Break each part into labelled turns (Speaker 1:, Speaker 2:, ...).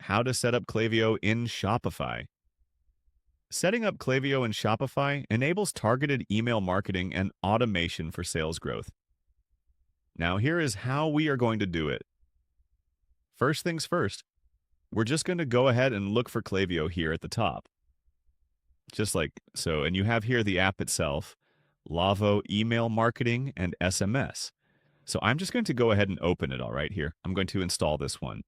Speaker 1: How to set up Klaviyo in Shopify. Setting up Klaviyo in Shopify enables targeted email marketing and automation for sales growth. Now, here is how we are going to do it. First things first, we're just going to go ahead and look for Klaviyo here at the top. Just like so, and you have here the app itself, Lavo Email Marketing and SMS. So I'm just going to go ahead and open it all right here. I'm going to install this one.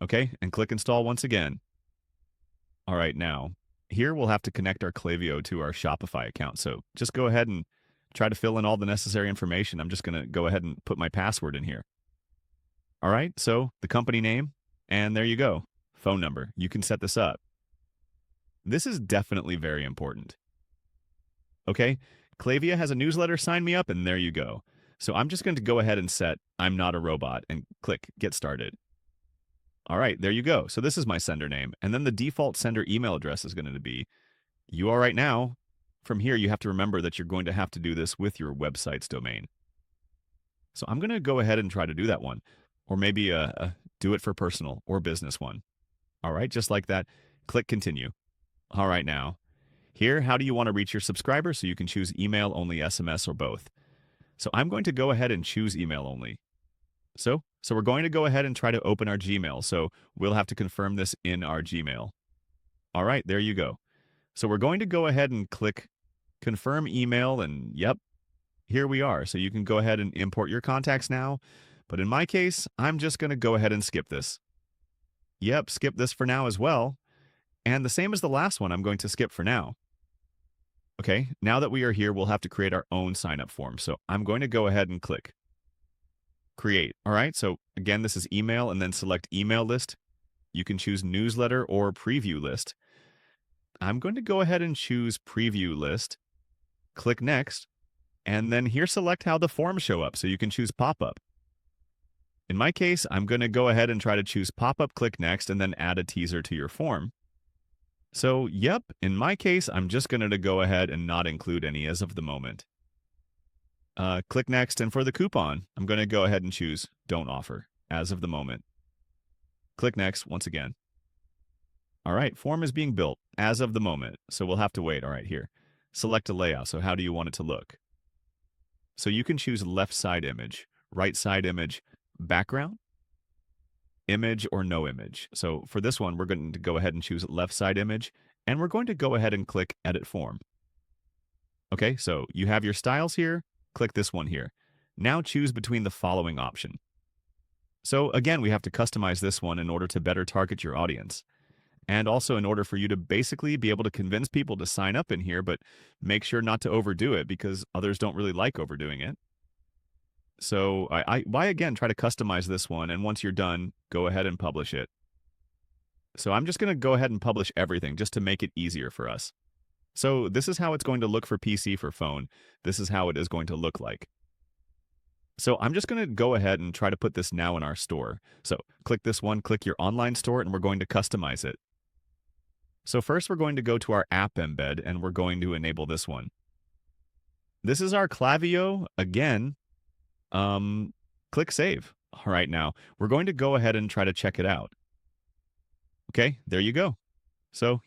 Speaker 1: Okay, and click install once again. All right, now, here we'll have to connect our Klaviyo to our Shopify account. So just go ahead and try to fill in all the necessary information. I'm just going to go ahead and put my password in here. All right, so the company name, and there you go. Phone number. You can set this up. This is definitely very important. Okay, Klaviyo has a newsletter, sign me up, and there you go. So I'm just going to go ahead and set I'm not a robot and click get started. All right, there you go. So this is my sender name. And then the default sender email address is going to be you all right now. From here, you have to remember that you're going to have to do this with your website's domain. So I'm going to go ahead and try to do that one. Or maybe do it for personal or business one. All right, just like that. Click continue. All right, now. Here, how do you want to reach your subscribers? So you can choose email only, SMS, or both. So I'm going to go ahead and choose email only. So we're going to go ahead and try to open our Gmail. So we'll have to confirm this in our Gmail. All right, there you go. So we're going to go ahead and click confirm email, and yep, here we are. So you can go ahead and import your contacts now. But in my case, I'm just going to go ahead and skip this. Yep, skip this for now as well. And the same as the last one, I'm going to skip for now. Okay, now that we are here, we'll have to create our own sign-up form. So I'm going to go ahead and click create. All right, so again, this is email, and then select email list. You can choose newsletter or preview list. I'm going to go ahead and choose preview list. Click next, and then here select how the forms show up. So you can choose pop-up. In my case, I'm going to go ahead and try to choose pop-up, click next, and then add a teaser to your form. So, yep, in my case, I'm just going to go ahead and not include any as of the moment. Click next, and for the coupon, I'm going to go ahead and choose don't offer as of the moment. Click next once again. All right, form is being built as of the moment, so we'll have to wait. All right, here. Select a layout, so how do you want it to look? So you can choose left side image, right side image, background, image, or no image. So for this one, we're going to go ahead and choose left side image, and we're going to go ahead and click edit form. Okay, so you have your styles here. Click this one here. Now choose between the following option. So again, we have to customize this one in order to better target your audience. And also in order for you to basically be able to convince people to sign up in here, but make sure not to overdo it because others don't really like overdoing it. So why again, try to customize this one, and once you're done, go ahead and publish it. So I'm just going to go ahead and publish everything just to make it easier for us. So this is how it's going to look for PC for phone. This is how it is going to look like. So I'm just going to go ahead and try to put this now in our store. So click this one, click your online store, and we're going to customize it. So first we're going to go to our app embed, and we're going to enable this one. This is our Klaviyo. Again, click save. All right, now we're going to go ahead and try to check it out. Okay, there you go. So